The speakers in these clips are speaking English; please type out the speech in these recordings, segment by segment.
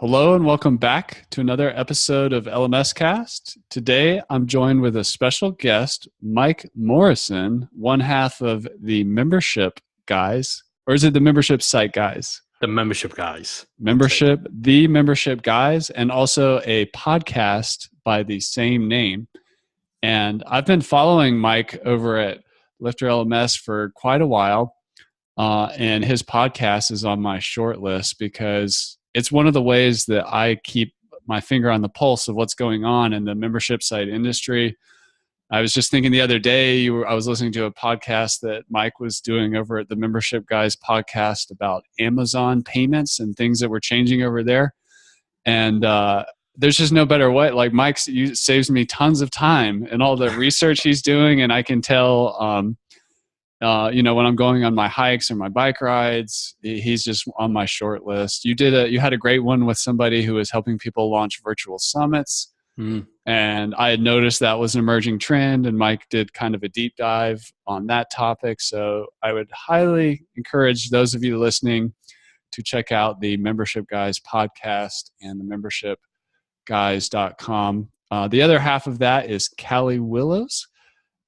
Hello and welcome back to another episode of LMScast. Today I'm joined with a special guest, Mike Morrison, one half of the membership guys, or is it the membership site guys? The membership guys. The membership guys, and also a podcast by the same name. And I've been following Mike over at LifterLMS for quite a while, and his podcast is on my short list because it's one of the ways that I keep my finger on the pulse of what's going on in the membership site industry. I was just thinking the other day, I was listening to a podcast that Mike was doing over at the Membership Guys podcast about Amazon payments and things that were changing over there. And there's just no better way. Like Mike saves me tons of time and all the research he's doing. And I can tell, when I'm going on my hikes or my bike rides, he's just on my short list. You had a great one with somebody who was helping people launch virtual summits. And I had noticed that was an emerging trend, and Mike did kind of a deep dive on that topic. So I would highly encourage those of you listening to check out the Membership Guys podcast and the membershipguys.com. The other half of that is Cali Willows,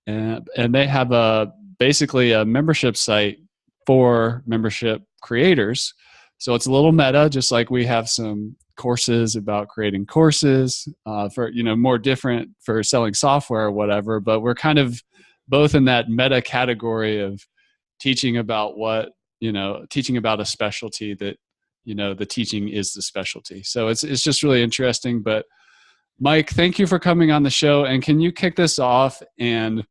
and they have basically a membership site for membership creators. So it's a little meta, just like we have some courses about creating courses for, more different for selling software or whatever, but we're kind of both in that meta category of teaching about teaching about a specialty that, the teaching is the specialty. So it's just really interesting. But Mike, thank you for coming on the show. And can you kick this off and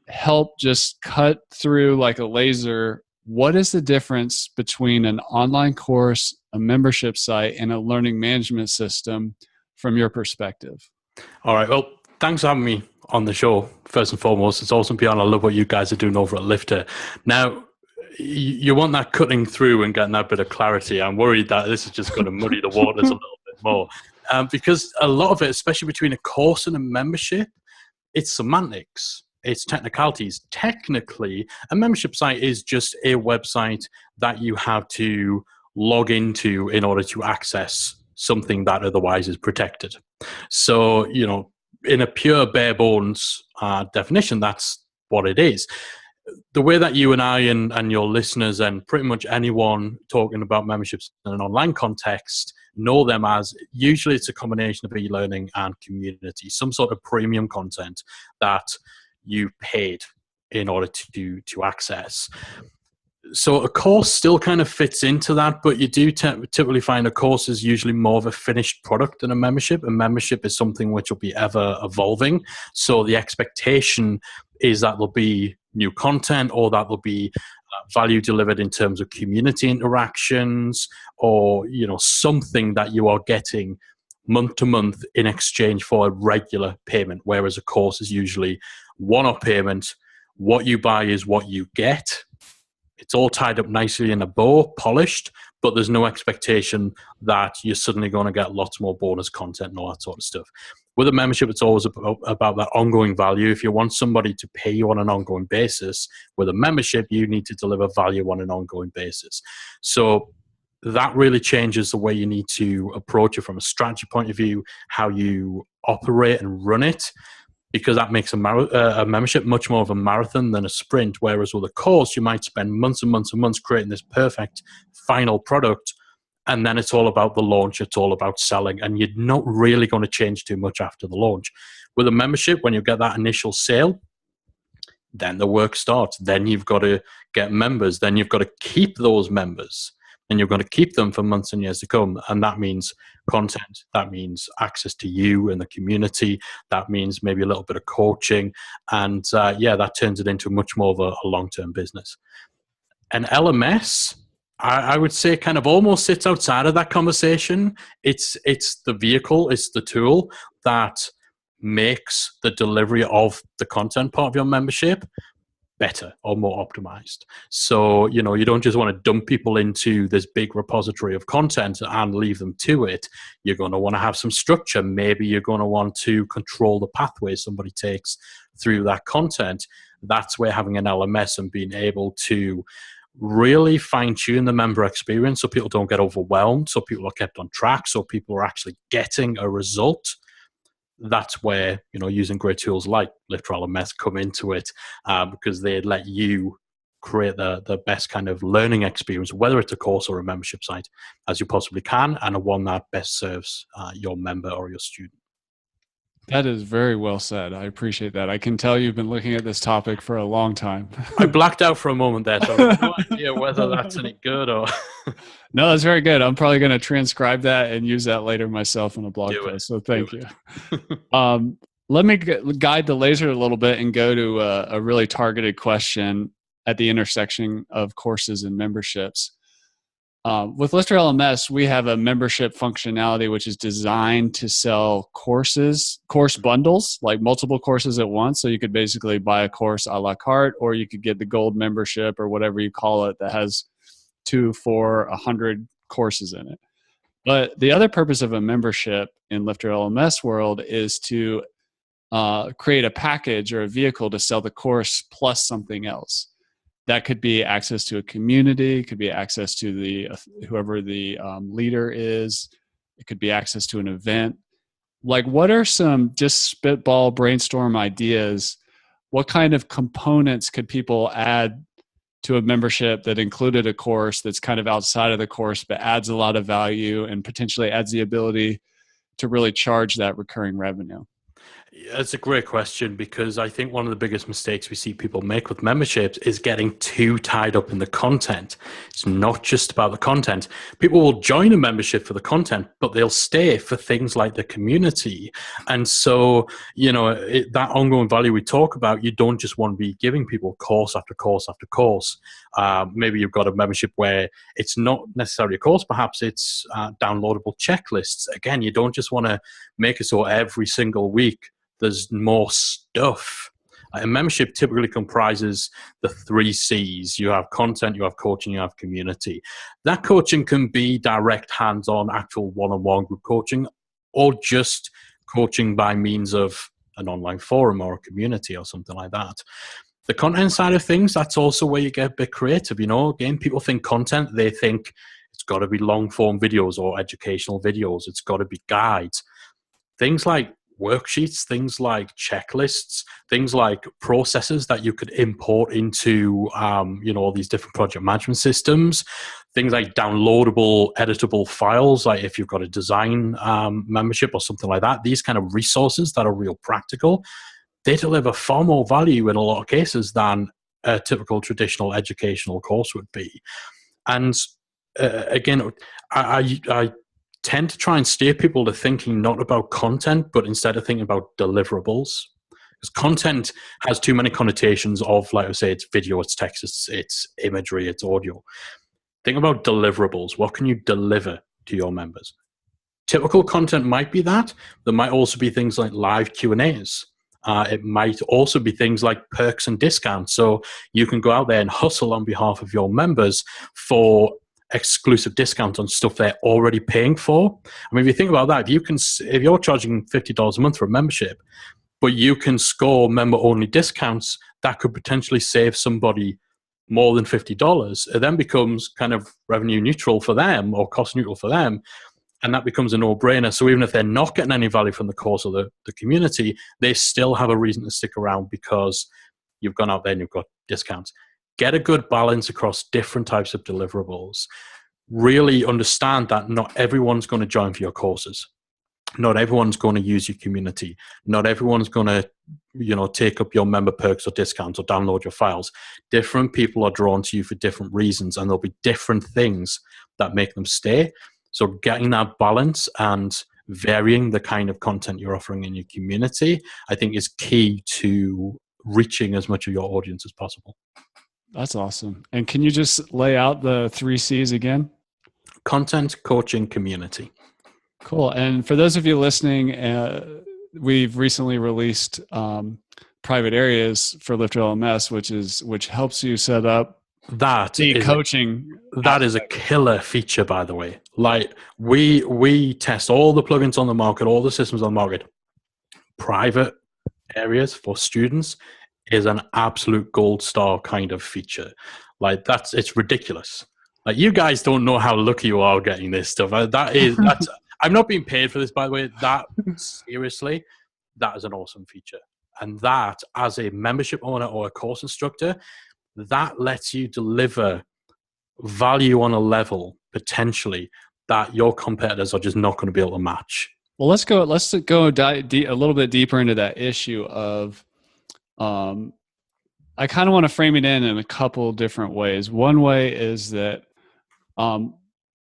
help just cut through like a laser? What is the difference between an online course, a membership site, and a learning management system from your perspective? All right. Well, thanks for having me on the show. First and foremost, it's awesome, Bjorn. I love what you guys are doing over at Lifter. Now, you want that cutting through and getting that bit of clarity. I'm worried that this is just going to muddy the waters a little bit more. Because a lot of it, especially between a course and a membership, it's semantics. It's technicalities. Technically, a membership site is just a website that you have to log into in order to access something that otherwise is protected. So, in a pure bare bones definition, that's what it is. The way that you and I and your listeners and pretty much anyone talking about memberships in an online context know them as, usually it's a combination of e-learning and community, some sort of premium content that you paid in order to access. So a course still kind of fits into that, but you do typically find a course is usually more of a finished product than a membership. A membership is something which will be ever evolving. So the expectation is that there'll be new content, or that there'll be value delivered in terms of community interactions, or something that you are getting month to month in exchange for a regular payment, whereas a course is usually one-off payment. What you buy is what you get. It's all tied up nicely in a bow, polished, but there's no expectation that you're suddenly going to get lots more bonus content and all that sort of stuff. With a membership, it's always about that ongoing value. If you want somebody to pay you on an ongoing basis, with a membership, you need to deliver value on an ongoing basis. So that really changes the way you need to approach it from a strategy point of view, how you operate and run it, because that makes a membership much more of a marathon than a sprint. Whereas with a course, you might spend months and months and months creating this perfect final product, and then it's all about the launch, it's all about selling, and you're not really going to change too much after the launch. With a membership, when you get that initial sale, then the work starts. Then you've got to get members, then you've got to keep those members, and you're going to keep them for months and years to come. And that means content, that means access to you and the community, that means maybe a little bit of coaching, and that turns it into much more of a long-term business. An LMS, I would say, kind of almost sits outside of that conversation. It's the vehicle, it's the tool that makes the delivery of the content part of your membership better or more optimized. So, you don't just want to dump people into this big repository of content and leave them to it. You're going to want to have some structure. Maybe you're going to want to control the pathway somebody takes through that content. That's where having an LMS and being able to really fine-tune the member experience so people don't get overwhelmed, so people are kept on track, so people are actually getting a result, that's where, using great tools like LifterLMS come into it, because they let you create the best kind of learning experience, whether it's a course or a membership site, as you possibly can, and a one that best serves your member or your student. That is very well said. I appreciate that. I can tell you've been looking at this topic for a long time. I blacked out for a moment there, so I have no idea whether that's any good or... No, that's very good. I'm probably going to transcribe that and use that later myself in a blog post. So thank you. Let me guide the laser a little bit and go to a really targeted question at the intersection of courses and memberships. With LifterLMS, we have a membership functionality which is designed to sell course bundles, like multiple courses at once. So you could basically buy a course a la carte, or you could get the gold membership or whatever you call it that has 2, 4, 100 courses in it. But the other purpose of a membership in LifterLMS world is to create a package or a vehicle to sell the course plus something else. That could be access to a community, could be access to the whoever the leader is. It could be access to an event. Like, what are some just spitball brainstorm ideas? What kind of components could people add to a membership that included a course that's kind of outside of the course, but adds a lot of value and potentially adds the ability to really charge that recurring revenue? That's a great question, because I think one of the biggest mistakes we see people make with memberships is getting too tied up in the content. It's not just about the content. People will join a membership for the content, but they'll stay for things like the community. And so, that ongoing value we talk about, you don't just want to be giving people course after course after course. Maybe you've got a membership where it's not necessarily a course, perhaps it's downloadable checklists. Again, you don't just want to make it so every single week there's more stuff. A membership typically comprises the 3 C's. You have content, you have coaching, you have community. That coaching can be direct, hands-on, actual one-on-one group coaching, or just coaching by means of an online forum or a community or something like that. The content side of things, that's also where you get a bit creative. Again, people think content, they think it's got to be long-form videos or educational videos. It's got to be guides. Things like worksheets, things like checklists, things like processes that you could import into, all these different project management systems, things like downloadable, editable files, like if you've got a design membership or something like that. These kind of resources that are real practical, they deliver far more value in a lot of cases than a typical traditional educational course would be. And again, I tend to try and steer people to thinking not about content, but instead of thinking about deliverables. Because content has too many connotations of, like I say, it's video, it's text, it's imagery, it's audio. Think about deliverables. What can you deliver to your members? Typical content might be that. There might also be things like live Q&As. It might also be things like perks and discounts. So you can go out there and hustle on behalf of your members for exclusive discounts on stuff they're already paying for. I mean, if you think about that, if you're charging $50 a month for a membership, but you can score member-only discounts, that could potentially save somebody more than $50. It then becomes kind of revenue neutral for them or cost neutral for them, and that becomes a no-brainer. So even if they're not getting any value from the course or the community, they still have a reason to stick around because you've gone out there and you've got discounts. Get a good balance across different types of deliverables. Really understand that not everyone's going to join for your courses. Not everyone's going to use your community. Not everyone's going to, take up your member perks or discounts or download your files. Different people are drawn to you for different reasons, and there'll be different things that make them stay. So getting that balance and varying the kind of content you're offering in your community, I think, is key to reaching as much of your audience as possible. That's awesome. And can you just lay out the 3 C's again? Content, coaching, community. Cool. And for those of you listening, we've recently released private areas for LifterLMS, which helps you set up coaching. That is a killer feature, by the way. Like we test all the plugins on the market, all the systems on the market. Private areas for students is an absolute gold star kind of feature. Like it's ridiculous. Like you guys don't know how lucky you are getting this stuff. That's I'm not being paid for this, by the way. That seriously, that is an awesome feature. And that, as a membership owner or a course instructor, that lets you deliver value on a level potentially that your competitors are just not going to be able to match. Well, let's go a little bit deeper into that issue of, I kind of want to frame it in a couple different ways. One way is that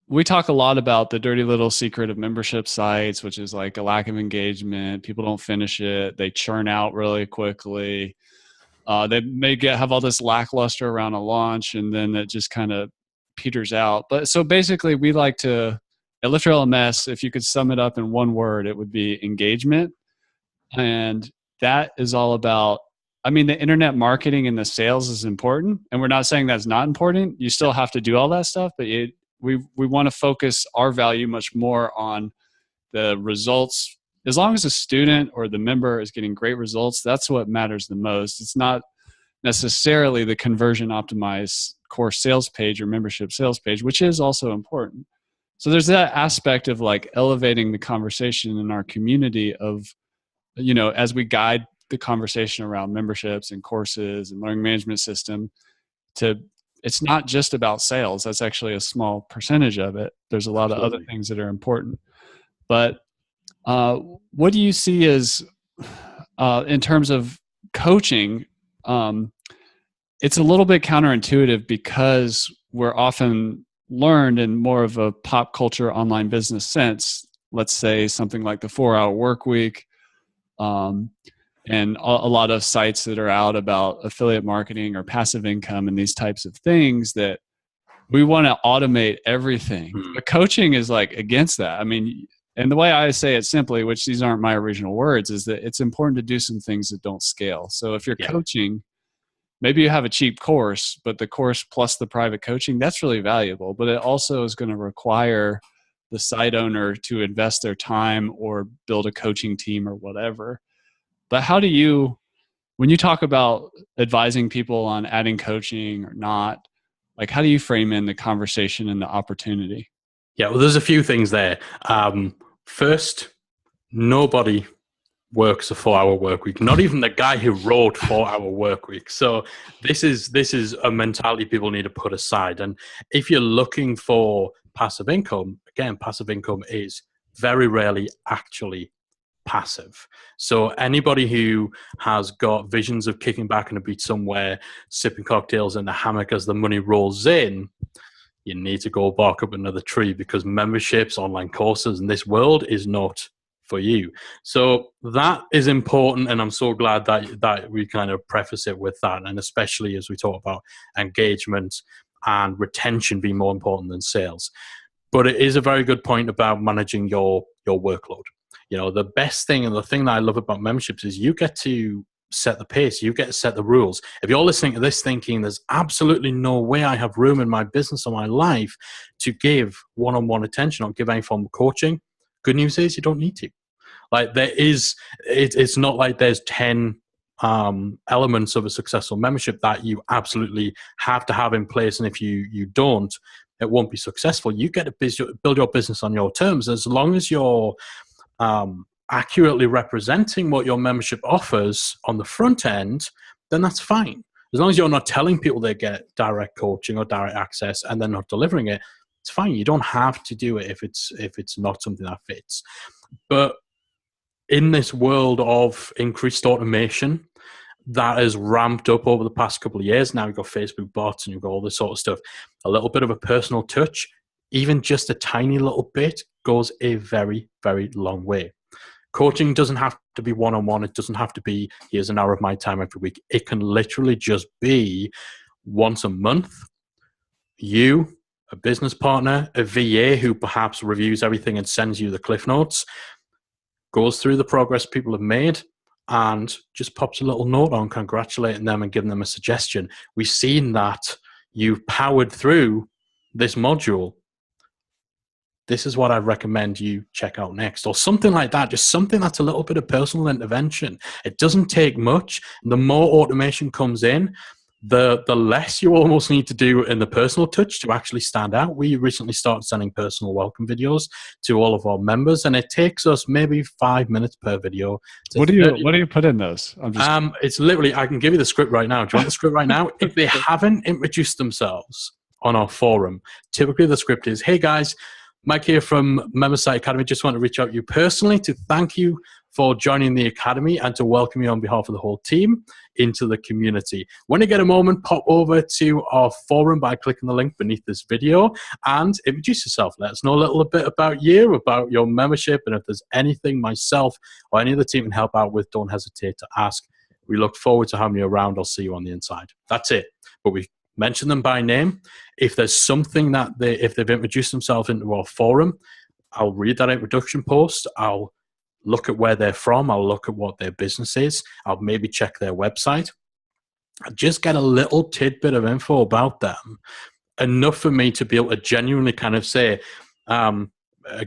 we talk a lot about the dirty little secret of membership sites, which is like a lack of engagement. People don't finish it. They churn out really quickly. They may have all this lackluster around a launch, and then it just kind of peters out. But so basically, we like to, at LifterLMS, if you could sum it up in one word, it would be engagement. And that is all about, I mean, the internet marketing and the sales is important. And we're not saying that's not important. You still have to do all that stuff, but we want to focus our value much more on the results. As long as the student or the member is getting great results, that's what matters the most. It's not necessarily the conversion optimized course sales page or membership sales page, which is also important. So there's that aspect of like elevating the conversation in our community of, you know, as we guide the conversation around memberships and courses and learning management system, it's not just about sales. That's actually a small percentage of it. There's a lot of other things that are important. But what do you see as, in terms of coaching, it's a little bit counterintuitive because we're often learned in more of a pop culture online business sense. Let's say something like the 4-hour work week, and a lot of sites that are out about affiliate marketing or passive income and these types of things, that we want to automate everything. But coaching is like against that. I mean, and the way I say it simply, which these aren't my original words, is that it's important to do some things that don't scale. So if you're coaching, maybe you have a cheap course, but the course plus the private coaching, that's really valuable. But it also is going to require the site owner to invest their time or build a coaching team or whatever. But how do you, when you talk about advising people on adding coaching or not, like how do you frame in the conversation and the opportunity? Yeah, well, there's a few things there. First, nobody works a 4-hour work week. Not even the guy who wrote 4-hour work week. So this is a mentality people need to put aside. And if you're looking for passive income, again, passive income is very rarely actually passive. So anybody who has got visions of kicking back on a beach somewhere, sipping cocktails in the hammock as the money rolls in, you need to go bark up another tree, because memberships, online courses in this world is not for you. So that is important, and I'm so glad that we kind of preface it with that, and especially as we talk about engagement and retention being more important than sales. But it is a very good point about managing your workload. You know, the best thing and the thing that I love about memberships is you get to set the pace, you get to set the rules. If you're listening to this thinking there's absolutely no way I have room in my business or my life to give one-on-one attention or give any form of coaching, good news is you don't need to. Like it's not like there's 10 elements of a successful membership that you absolutely have to have in place, and if you don't, it won't be successful. You get to build your business on your terms, as long as you're accurately representing what your membership offers on the front end, then that's fine. As long as you're not telling people they get direct coaching or direct access and they're not delivering it, it's fine. You don't have to do it if it's not something that fits. But in this world of increased automation that has ramped up over the past couple of years, now you've got Facebook bots and you've got all this sort of stuff, a little bit of a personal touch, even just a tiny little bit, goes a very, very long way. Coaching doesn't have to be one-on-one. It doesn't have to be, here's an hour of my time every week. It can literally just be once a month. You, a business partner, a VA who perhaps reviews everything and sends you the cliff notes, goes through the progress people have made and just pops a little note on congratulating them and giving them a suggestion. We've seen that you've powered through this module. This is what I recommend you check out next, or something like that. Just something that's a little bit of personal intervention. It doesn't take much. The more automation comes in, the less you almost need to do in the personal touch to actually stand out. We recently started sending personal welcome videos to all of our members, and it takes us maybe 5 minutes per video. What do you put in those? It's literally, I can give you the script right now. Do you want the script right now? If they haven't introduced themselves on our forum, typically the script is, hey guys, Mike here from Member Site Academy. Just want to reach out to you personally to thank you for joining the Academy and to welcome you on behalf of the whole team into the community. When you get a moment, pop over to our forum by clicking the link beneath this video and introduce yourself. Let us know a little bit about you, about your membership, and if there's anything myself or any of the team can help out with, don't hesitate to ask. We look forward to having you around. I'll see you on the inside. That's it. But we mention them by name. If there's something that if they've introduced themselves into our forum, I'll read that introduction post. I'll look at where they're from. I'll look at what their business is. I'll maybe check their website. I'll just get a little tidbit of info about them. Enough for me to be able to genuinely kind of say, again,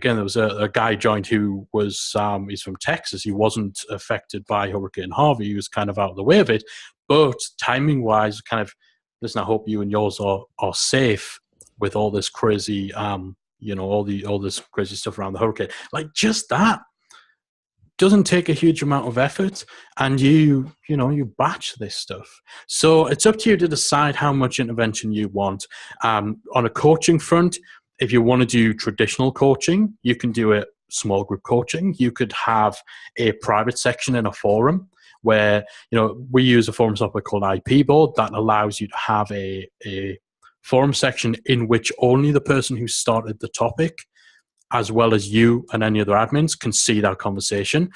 there was a guy joined who was, he's from Texas. He wasn't affected by Hurricane Harvey. He was kind of out of the way of it. But timing-wise, kind of, listen, I hope you and yours are safe with all this crazy, all this crazy stuff around the hurricane. Like, just that doesn't take a huge amount of effort, and you batch this stuff. So it's up to you to decide how much intervention you want. On a coaching front, if you want to do traditional coaching, you can do it small group coaching. You could have a private section in a forum where, we use a forum software called IPBoard that allows you to have a forum section in which only the person who started the topic, as well as you and any other admins, can see that conversation.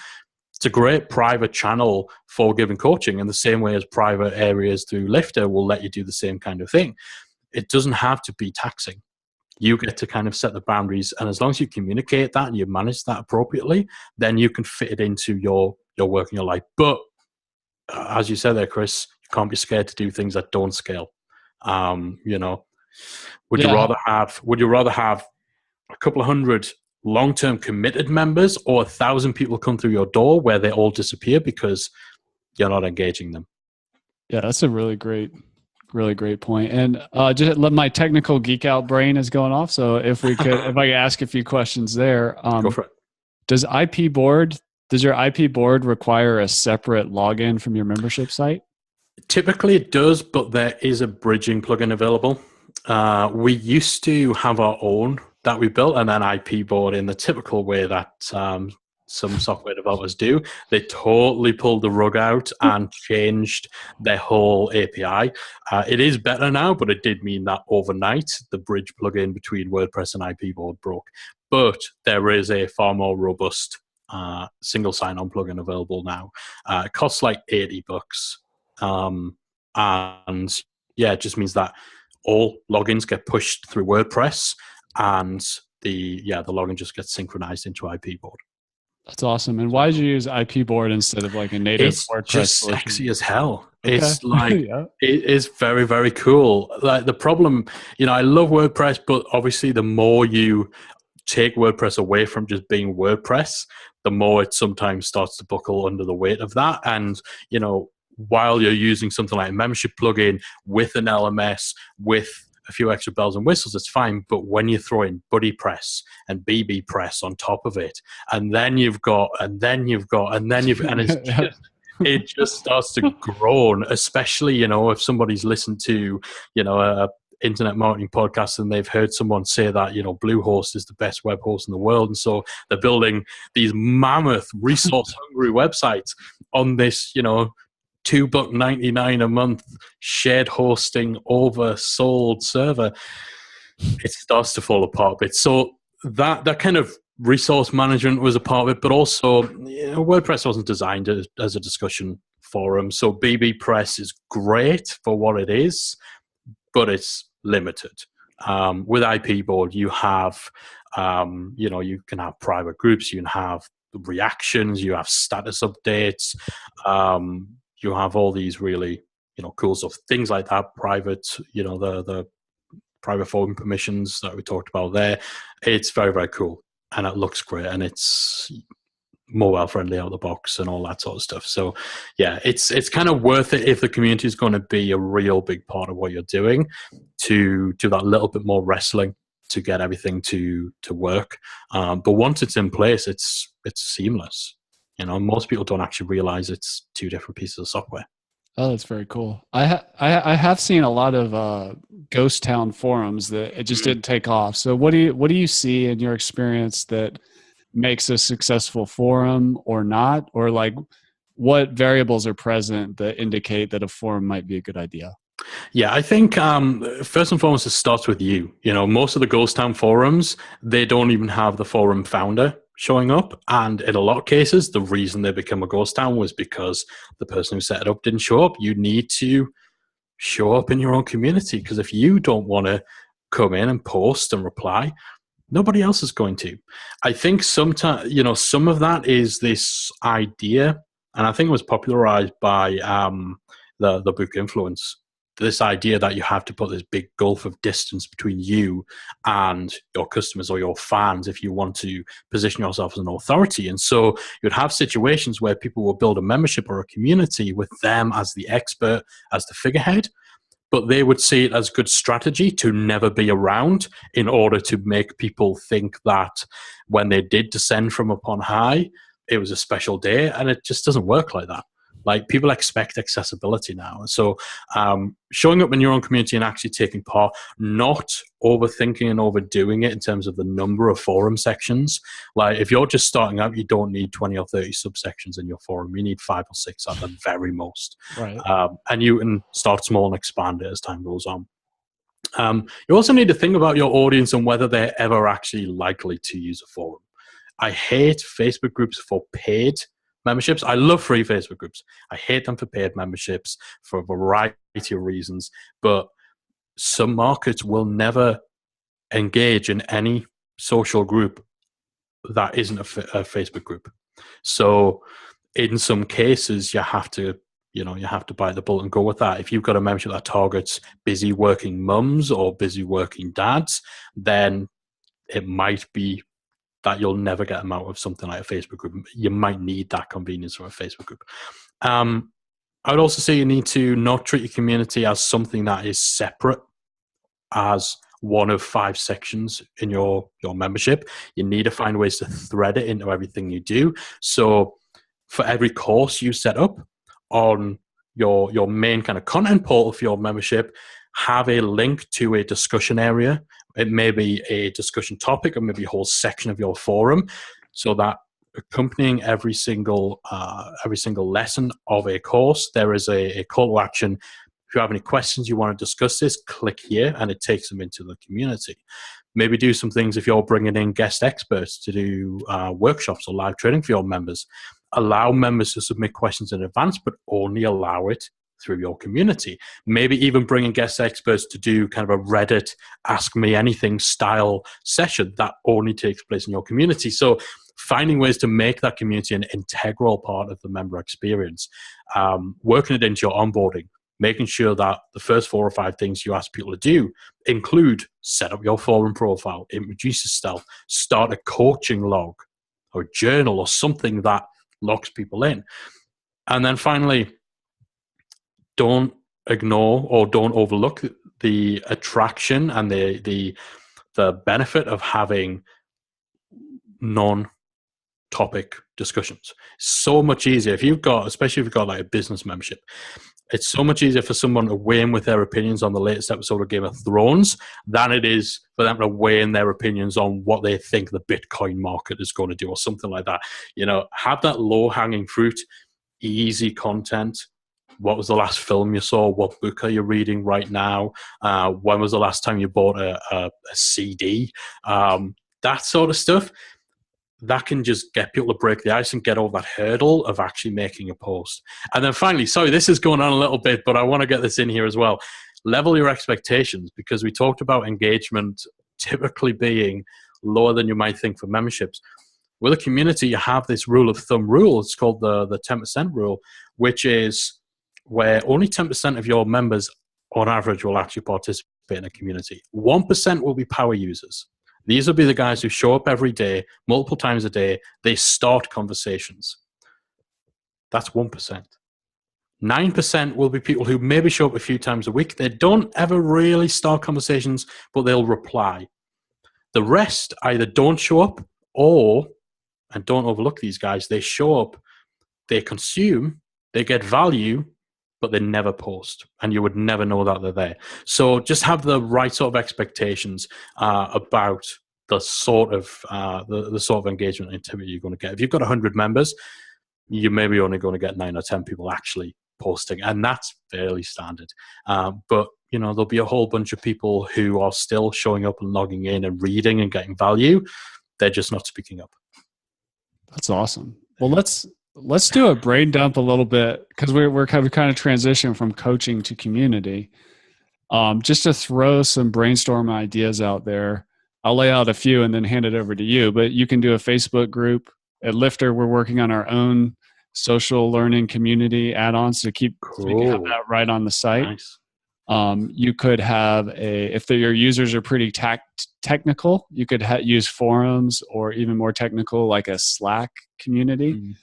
It's a great private channel for giving coaching in the same way as private areas through Lifter will let you do the same kind of thing. It doesn't have to be taxing. You get to kind of set the boundaries, and as long as you communicate that and you manage that appropriately, then you can fit it into your work and your life. But as you said there, Chris, you can't be scared to do things that don't scale. Would you rather have a couple of hundred long-term committed members or 1,000 people come through your door where they all disappear because you're not engaging them? Yeah, that's a really great point. And just let my technical geek out brain is going off. So if I could ask a few questions there. Go for it. Does your IPBoard require a separate login from your membership site? Typically it does, but there is a bridging plugin available. We used to have our own that we built, and then IPBoard, in the typical way that some software developers do, they totally pulled the rug out and changed their whole API. It is better now, but it did mean that overnight the bridge plugin between WordPress and IPBoard broke. But there is a far more robust single sign-on plugin available now. It costs like $80. And yeah, it just means that all logins get pushed through WordPress, and the login just gets synchronized into IPBoard. That's awesome. And why did you use IPBoard instead of like a native WordPress just solution? Sexy as hell. Okay. It's like, yeah. It is very, very cool. Like, the problem, I love WordPress, but obviously the more you take WordPress away from just being WordPress, the more it sometimes starts to buckle under the weight of that. And, while you're using something like a membership plugin with an LMS, with a few extra bells and whistles, it's fine. But when you throw in BuddyPress and BBPress on top of it, and it just starts to groan, especially, if somebody's listened to, a internet marketing podcast and they've heard someone say that, Bluehost is the best web host in the world. And so they're building these mammoth resource hungry websites on this, $2.99 a month shared hosting oversold server. It starts to fall apart a bit. So that kind of resource management was a part of it, but also WordPress wasn't designed as a discussion forum. So BBPress is great for what it is, but it's limited. With IPBoard, you have, you can have private groups, you can have reactions, you have status updates, you have all these really, cool stuff, things like that. Private, the private forum permissions that we talked about there. It's very, very cool, and it looks great, and it's mobile friendly out of the box and all that sort of stuff. So yeah, it's kind of worth it if the community is going to be a real big part of what you're doing, to do that little bit more wrestling to get everything to work. But once it's in place, it's seamless. Most people don't actually realize it's two different pieces of software. Oh, that's very cool. I have seen a lot of ghost town forums that it just didn't take off. So what do you see in your experience that makes a successful forum or not? Or like what variables are present that indicate that a forum might be a good idea? Yeah, I think first and foremost, it starts with you. Most of the ghost town forums, they don't even have the forum founder showing up. And in a lot of cases, the reason they become a ghost town was because the person who set it up didn't show up. You need to show up in your own community, because if you don't want to come in and post and reply, nobody else is going to. I think sometimes, some of that is this idea, and I think it was popularized by the book Influence, this idea that you have to put this big gulf of distance between you and your customers or your fans if you want to position yourself as an authority. And so you'd have situations where people will build a membership or a community with them as the expert, as the figurehead, but they would see it as good strategy to never be around in order to make people think that when they did descend from upon high, it was a special day. And it just doesn't work like that. Like, people expect accessibility now. And so showing up in your own community and actually taking part, not overthinking and overdoing it in terms of the number of forum sections. Like, if you're just starting out, you don't need 20 or 30 subsections in your forum. You need 5 or 6 at the very most. Right. And you can start small and expand it as time goes on. You also need to think about your audience and whether they're ever actually likely to use a forum. I hate Facebook groups for paid memberships. I love free Facebook groups. I hate them for paid memberships for a variety of reasons. But some markets will never engage in any social group that isn't a Facebook group. So in some cases, you have to bite the bullet and go with that. If you've got a membership that targets busy working mums or busy working dads, then it might be that you'll never get them out of something like a Facebook group. You might need that convenience from a Facebook group. I would also say you need to not treat your community as something that is separate as one of 5 sections in your membership. You need to find ways to thread it into everything you do. So for every course you set up on your main kind of content portal for your membership, have a link to a discussion area. It may be a discussion topic or maybe a whole section of your forum, so that accompanying every single lesson of a course, there is a call to action. If you have any questions, you want to discuss this, click here, and it takes them into the community. Maybe do some things if you're bringing in guest experts to do workshops or live training for your members. Allow members to submit questions in advance, but only allow it through your community. Maybe even bringing guest experts to do kind of a Reddit Ask Me Anything style session that only takes place in your community. So finding ways to make that community an integral part of the member experience, working it into your onboarding, making sure that the first 4 or 5 things you ask people to do include set up your forum profile, introduce yourself, start a coaching log or a journal or something that locks people in. And then finally, don't ignore or don't overlook the attraction and the benefit of having non-topic discussions. So much easier especially if you've got like a business membership. It's so much easier for someone to weigh in with their opinions on the latest episode of Game of Thrones than it is for them to weigh in their opinions on what they think the Bitcoin market is going to do or something like that. Have that low-hanging fruit, easy content. What was the last film you saw? What book are you reading right now? When was the last time you bought a CD? That sort of stuff. That can just get people to break the ice and get over that hurdle of actually making a post. And then finally, sorry, this is going on a little bit, but I want to get this in here as well. Level your expectations, because we talked about engagement typically being lower than you might think for memberships. With a community, you have this rule of thumb rule. It's called the 10% rule, which is where only 10% of your members on average will actually participate in a community. 1% will be power users. These will be the guys who show up every day, multiple times a day. They start conversations. That's 1%. 9% will be people who maybe show up a few times a week. They don't ever really start conversations, but they'll reply. The rest either don't show up or, and don't overlook these guys, they show up, they consume, they get value, but they never post, and you would never know that they're there. So just have the right sort of expectations about the sort of the sort of engagement activity you're going to get. If you've got 100 members, you're maybe only going to get 9 or 10 people actually posting, and that's fairly standard. But there'll be a whole bunch of people who are still showing up and logging in and reading and getting value. They're just not speaking up. That's awesome. Well, let's do a brain dump a little bit, because we're kind of transition from coaching to community. Just to throw some brainstorm ideas out there. I'll lay out a few and then hand it over to you. But you can do a Facebook group. At Lifter, we're working on our own social learning community add-ons to keep so we can have that right on the site. Nice. You could have if your users are pretty technical, you could use forums, or even more technical, like a Slack community.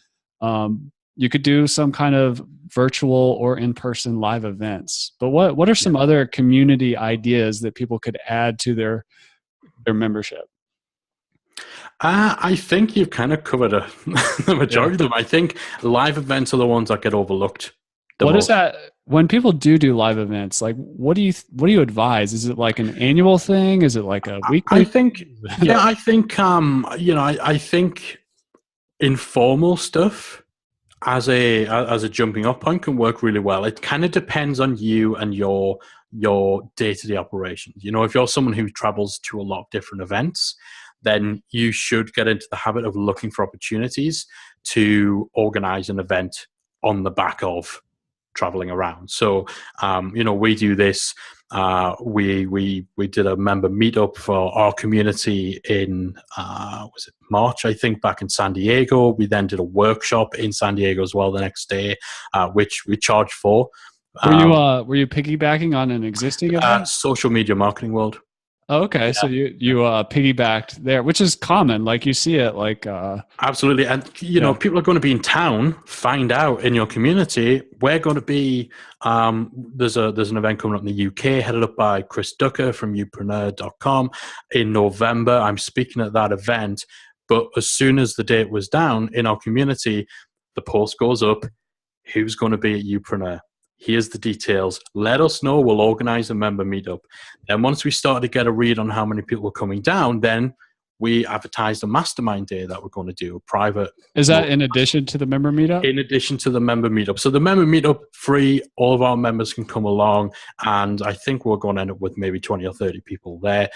You could do some kind of virtual or in-person live events. But what are some other community ideas that people could add to their membership? I think you've kind of covered the majority of them. I think live events are the ones that get overlooked. What is that? When people do live events, like what do you advise? Is it like an annual thing? Is it like a weekly? I think I think informal stuff as a jumping off point can work really well. It kind of depends on you and your day-to-day operations. If you're someone who travels to a lot of different events, then you should get into the habit of looking for opportunities to organize an event on the back of traveling around. So, we do this. We did a member meetup for our community in was it March, I think, back in San Diego. We then did a workshop in San Diego as well the next day, which we charged for. Were you piggybacking on an existing event? Social Media Marketing World. Oh, okay. Yeah. So you piggybacked there, which is common. Like you see it like absolutely. And people are going to be in town. Find out in your community. We're going to be there's an event coming up in the UK headed up by Chris Ducker from youpreneur.com in November. I'm speaking at that event. But as soon as the date was down in our community, the post goes up. Who's going to be at Youpreneur? Here's the details. Let us know. We'll organize a member meetup. Then once we started to get a read on how many people were coming down, then we advertised a mastermind day that we're going to do, a private. Is that in addition to the member meetup? In addition to the member meetup. So the member meetup, free, all of our members can come along. And I think we're going to end up with maybe 20 or 30 people there.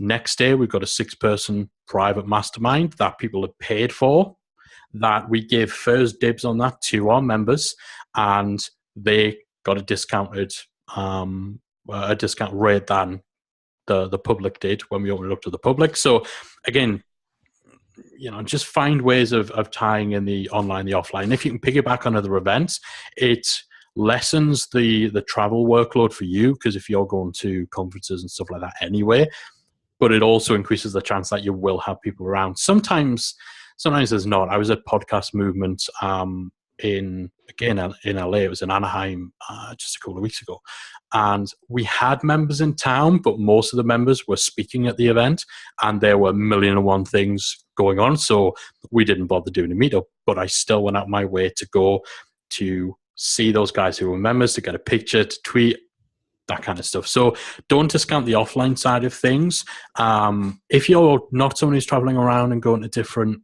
Next day, we've got a 6-person private mastermind that people have paid for, that we give first dibs on that to our members, and they got a discounted discount rate than the public did when we opened it up to the public. So again, just find ways of tying in the online, the offline. If you can piggyback on other events, it lessens the travel workload for you, because if you're going to conferences and stuff like that anyway, but it also increases the chance that you will have people around. Sometimes there's not. I was at Podcast Movement in LA. It was in Anaheim just a couple of weeks ago, and we had members in town, but most of the members were speaking at the event, and there were 1,000,001 things going on. So we didn't bother doing a meetup, but I still went out my way to go to see those guys who were members, to get a picture, to tweet, that kind of stuff. So don't discount the offline side of things. If you're not someone who's traveling around and going to different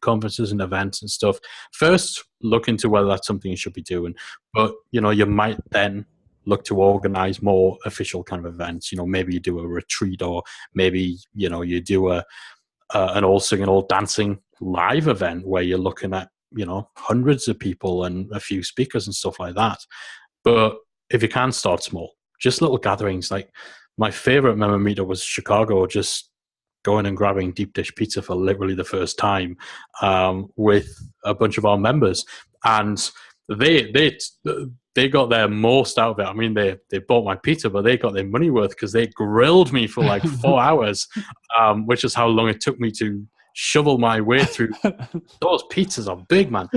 conferences and events and stuff, first look into whether that's something you should be doing. But you might then look to organize more official kind of events. Maybe you do a retreat, or maybe you do an all singing, all dancing live event where you're looking at hundreds of people and a few speakers and stuff like that. But if you can, start small, just little gatherings. Like my favorite member meetup was Chicago, just going and grabbing deep dish pizza for literally the first time with a bunch of our members. And they got their most out of it. I mean, they bought my pizza, but they got their money worth because they grilled me for like 4 hours, which is how long it took me to shovel my way through. Those pizzas are big, man.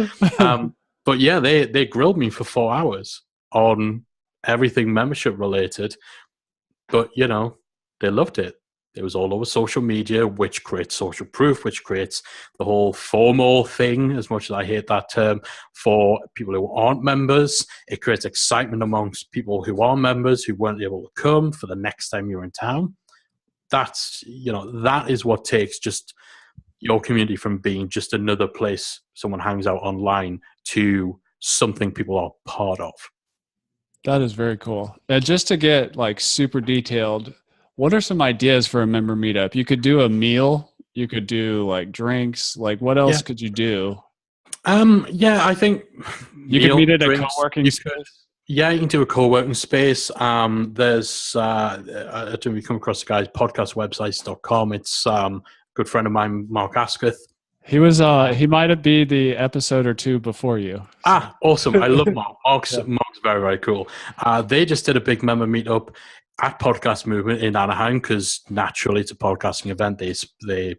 But yeah, they grilled me for 4 hours on everything membership related. But, you know, they loved it. It was all over social media, which creates social proof, which creates the whole FOMO thing, as much as I hate that term, for people who aren't members. It creates excitement amongst people who are members who weren't able to come for the next time you're in town. That's, you know, that is what takes just your community from being just another place someone hangs out online to something people are part of. That is very cool. And just to get like super detailed, what are some ideas for a member meetup? You could do a meal. You could do like drinks. Like what else could you do? I think you could meet at a co-working space. Yeah, you can do a co-working space. There's I don't know if you come across the guy's podcastwebsites.com. It's a good friend of mine, Mark Asquith. He was he might be the episode or two before you. Awesome. I love Mark. Mark's very, very cool. They just did a big member meetup at Podcast Movement in Anaheim because naturally it's a podcasting event. They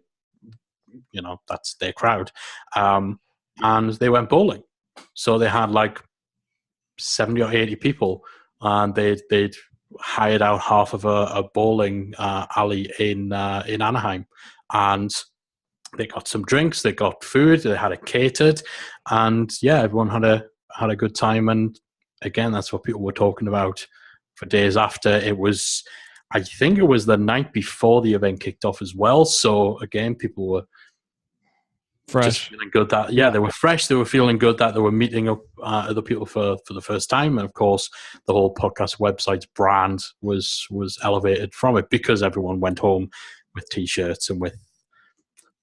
you know, that's their crowd. And they went bowling. So they had like 70 or 80 people, and they'd hired out half of a bowling alley in Anaheim. And they got some drinks, they got food, they had it catered, and yeah, everyone had a good time. And again, that's what people were talking about for days after. I think it was the night before the event kicked off as well. So again, people were fresh, just feeling good that they were fresh. They were feeling good that they were meeting up other people for the first time. And of course, the whole podcast website's brand was elevated from it because everyone went home with t-shirts and with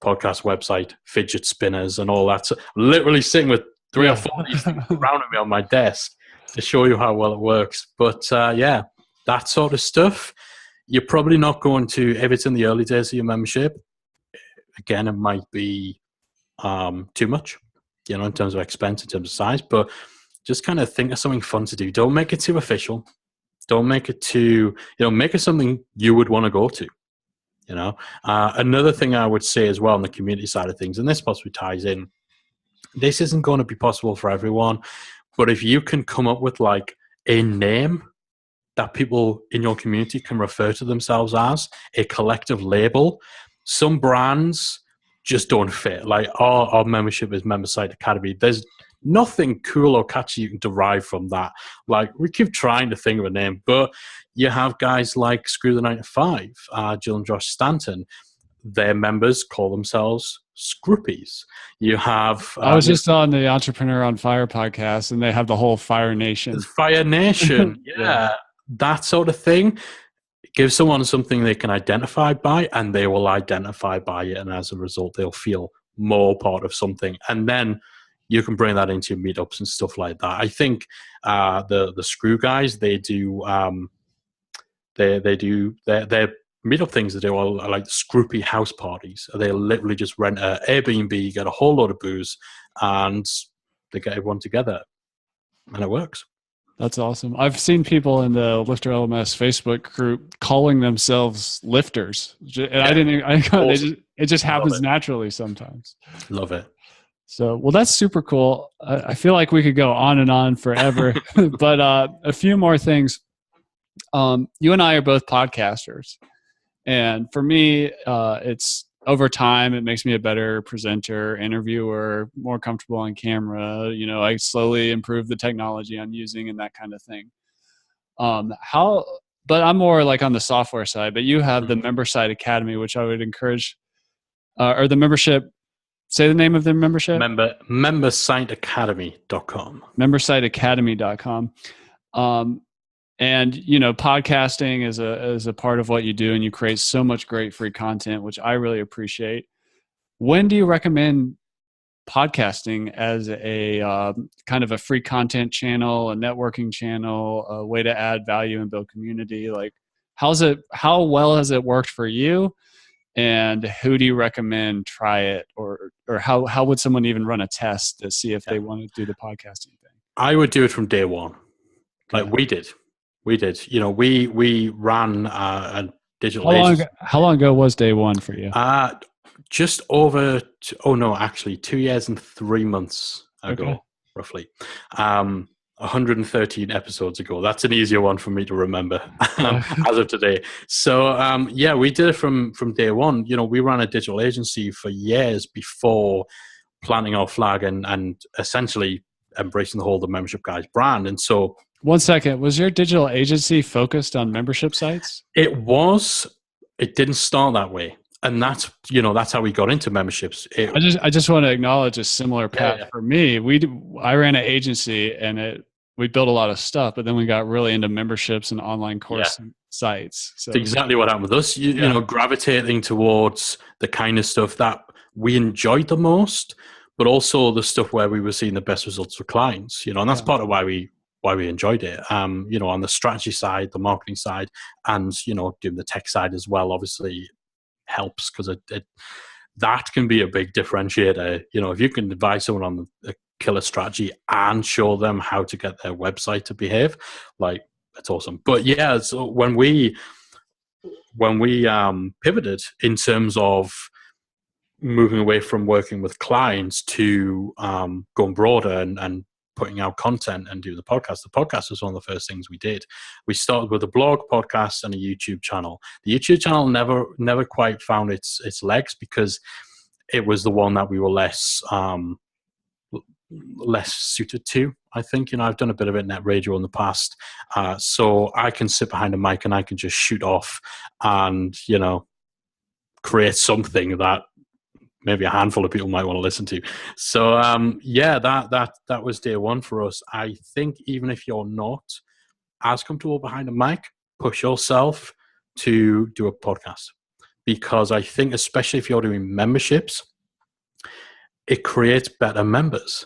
podcast website fidget spinners and all that. So literally sitting with 3 or 4 of these things around me on my desk to show you how well it works. But that sort of stuff, you're probably not going to, if it's in the early days of your membership, again, it might be too much, you know, in terms of expense, in terms of size, but just kind of think of something fun to do. Don't make it too official. Don't make it too, make it something you would want to go to. Another thing I would say as well on the community side of things, and this possibly ties in, this isn't going to be possible for everyone, but if you can come up with like a name that people in your community can refer to themselves as, a collective label, some brands just don't fit. Like our membership is Member Site Academy. There's nothing cool or catchy you can derive from that. Like, we keep trying to think of a name, but you have guys like Screw the 9 to 5, Jill and Josh Stanton. Their members call themselves Scroopies. You have... I was just on the Entrepreneur on Fire podcast, and they have the whole Fire Nation. Fire Nation, yeah. That sort of thing. Give someone something they can identify by, and they will identify by it, and as a result, they'll feel more part of something. And then you can bring that into your meetups and stuff like that. I think the Screw guys, they do their meetup things they do are like Scroopy house parties. They literally just rent an Airbnb, get a whole load of booze, and they get everyone together, and it works. That's awesome. I've seen people in the LifterLMS Facebook group calling themselves lifters. And awesome. It just happens naturally sometimes. Love it. So, well, that's super cool. I feel like we could go on and on forever, but a few more things. You and I are both podcasters. And for me, it's over time, it makes me a better presenter, interviewer, more comfortable on camera. I slowly improve the technology I'm using and that kind of thing. But I'm more like on the software side, but you have the Member Site Academy, which I would encourage, or the membership. Say the name of the membership. Membersiteacademy.com. Membersiteacademy.com. And podcasting is a part of what you do, and you create so much great free content, which I really appreciate. When do you recommend podcasting as a kind of a free content channel, a networking channel, a way to add value and build community? Like, how well has it worked for you, and who do you recommend try it, or how would someone even run a test to see if they want to do the podcasting thing? I would do it from day one. Like we did. You know, we ran a digital agency. How long ago was day one for you? Just over, actually 2 years and 3 months ago, roughly. 113 episodes ago. That's an easier one for me to remember as of today. So, we did it from day one. You know, we ran a digital agency for years before planting our flag and essentially embracing the whole the Membership Guys brand. And so, one second, was your digital agency focused on membership sites? It didn't start that way. And that's how we got into memberships. I just want to acknowledge a similar path for me. I ran an agency and we built a lot of stuff, but then we got really into memberships and online course sites. So it's exactly what happened with us. You know, gravitating towards the kind of stuff that we enjoyed the most, but also the stuff where we were seeing the best results for clients. You know, and that's part of why we enjoyed it. You know, on the strategy side, the marketing side, and doing the tech side as well. Obviously, helps because that can be a big differentiator. You know, if you can advise someone on a killer strategy and show them how to get their website to behave, like, that's awesome. But yeah, so when we pivoted in terms of moving away from working with clients to going broader and putting out content and doing the podcast was one of the first things we did. We started with a blog, podcast, and a YouTube channel. The YouTube channel never quite found its legs because it was the one that we were less suited to. I think, I've done a bit of internet radio in the past, so I can sit behind a mic and I can just shoot off and create something that maybe a handful of people might want to listen to. So that was day one for us. I think even if you're not as comfortable behind a mic, push yourself to do a podcast, because I think especially if you're doing memberships, it creates better members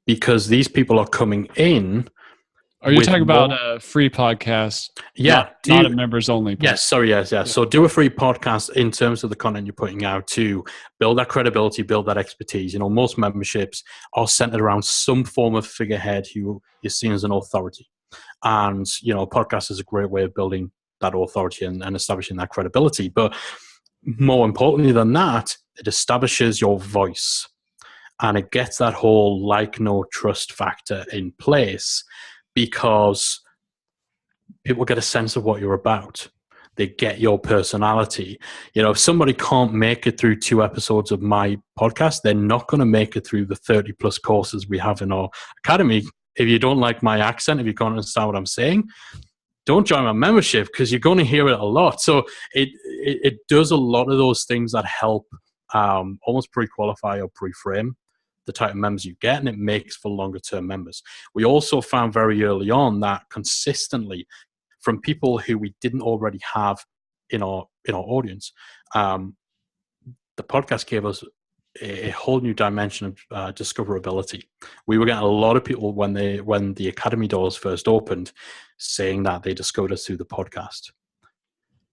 because these people are coming in. Are you talking about a free podcast? Yeah. Not a members only podcast. Yes, sorry, yes. So do a free podcast in terms of the content you're putting out to build that credibility, build that expertise. Most memberships are centered around some form of figurehead who is seen as an authority. And, a podcast is a great way of building that authority and establishing that credibility. But more importantly than that, it establishes your voice and it gets that whole like, know, trust factor in place, because people get a sense of what you're about. They get your personality. If somebody can't make it through 2 episodes of my podcast, they're not going to make it through the 30 plus courses we have in our academy. If you don't like my accent, if you can't understand what I'm saying, don't join my membership because you're going to hear it a lot. So it does a lot of those things that help almost pre-qualify or pre-frame the type of members you get, and it makes for longer term members. We also found very early on that consistently from people who we didn't already have in our audience, the podcast gave us a whole new dimension of discoverability. We were getting a lot of people when the academy doors first opened saying that they discovered us through the podcast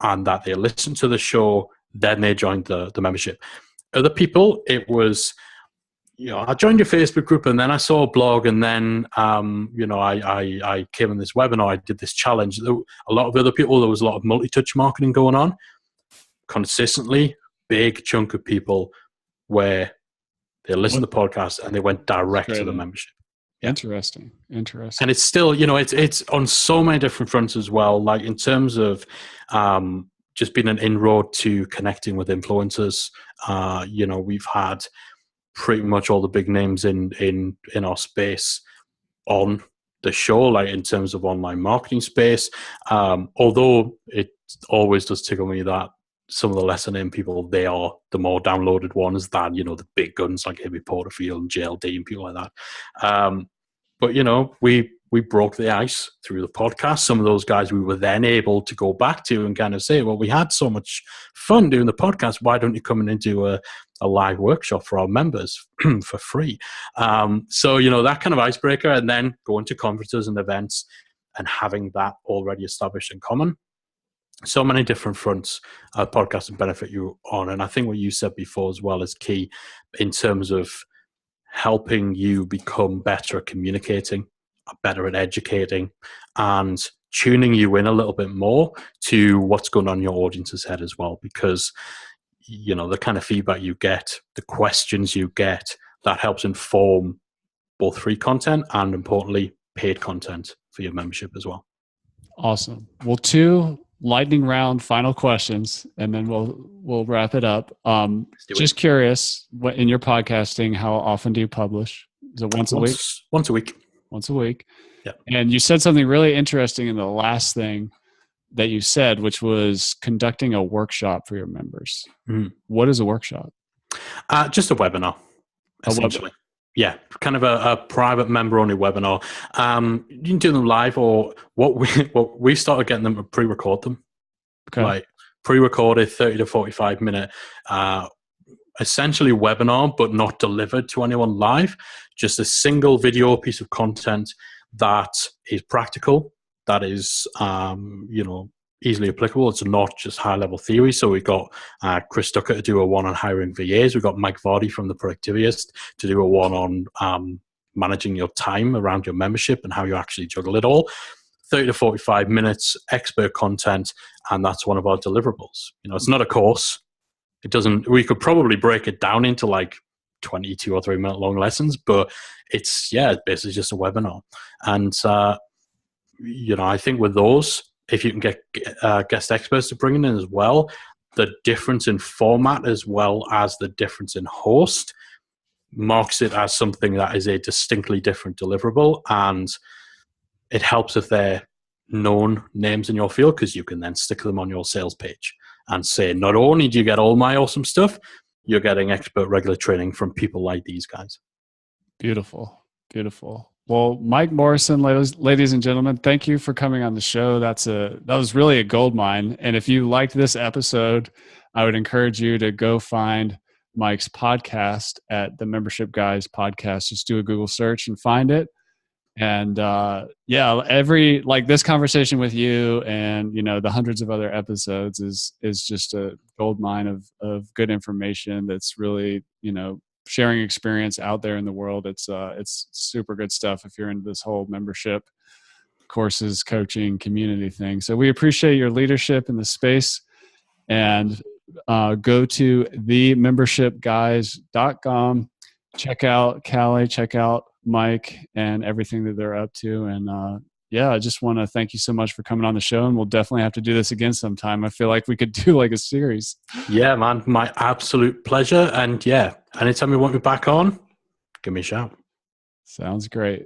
and that they listened to the show, then they joined the membership. Other people, it was, I joined your Facebook group and then I saw a blog and then, I came in this webinar, I did this challenge. A lot of other people, there was a lot of multi-touch marketing going on. Consistently, big chunk of people where they listened to the podcast and they went direct to the membership. Yeah. Interesting. And it's still, it's on so many different fronts as well. Like in terms of just being an inroad to connecting with influencers, we've had pretty much all the big names in our space on the show, like in terms of online marketing space. Although it always does tickle me that some of the lesser named people, they are the more downloaded ones than, the big guns like Amy Porterfield and JLD and people like that. But, we broke the ice through the podcast. Some of those guys we were then able to go back to and kind of say, well, we had so much fun doing the podcast. Why don't you come in and do a live workshop for our members for free? So, that kind of icebreaker, and then going to conferences and events and having that already established in common. So many different fronts podcast can benefit you on. And I think what you said before as well is key in terms of helping you become better at communicating are better at educating and tuning you in a little bit more to what's going on in your audience's head as well. Because, the kind of feedback you get, the questions you get, that helps inform both free content and, importantly, paid content for your membership as well. Awesome. Well, 2 lightning round final questions, and then we'll wrap it up. Just curious, what in your podcasting, how often do you publish? Is it once a week? Once a week. Once a week. Yeah. And you said something really interesting in the last thing that you said, which was conducting a workshop for your members. What is a workshop? Just a webinar, essentially. Yeah, kind of a private member-only webinar. You can do them live, or what we started getting them to pre-record them. Okay. Like pre-recorded 30 to 45 minute, essentially webinar, but not delivered to anyone live. Just a single video piece of content that is practical, that is, easily applicable. It's not just high-level theory. So we got Chris Ducker to do a one on hiring VAs. We got Mike Vardy from The Productivist to do a one on managing your time around your membership and how you actually juggle it all. 30 to 45 minutes, expert content, and that's one of our deliverables. It's not a course. We could probably break it down into like 22 or 3 minute long lessons, but it's basically just a webinar. And, I think with those, if you can get guest experts to bring in as well, the difference in format as well as the difference in host marks it as something that is a distinctly different deliverable. And it helps if they're known names in your field, because you can then stick them on your sales page and say, not only do you get all my awesome stuff, you're getting expert regular training from people like these guys. Beautiful. Beautiful. Well, Mike Morrison, ladies and gentlemen, thank you for coming on the show. That was really a gold mine. And if you liked this episode, I would encourage you to go find Mike's podcast at the Membership Guys Podcast. Just do a Google search and find it. And this conversation with you and the hundreds of other episodes is just a gold mine of good information that's really sharing experience out there in the world. It's super good stuff if you're into this whole membership, courses, coaching, community thing. So we appreciate your leadership in the space, and go to themembershipguys.com. Check out Callie, check out Mike and everything that they're up to. And I just want to thank you so much for coming on the show, and we'll definitely have to do this again sometime. I feel like we could do like a series. Yeah, man, my absolute pleasure. And anytime you want me back on, give me a shout. Sounds great.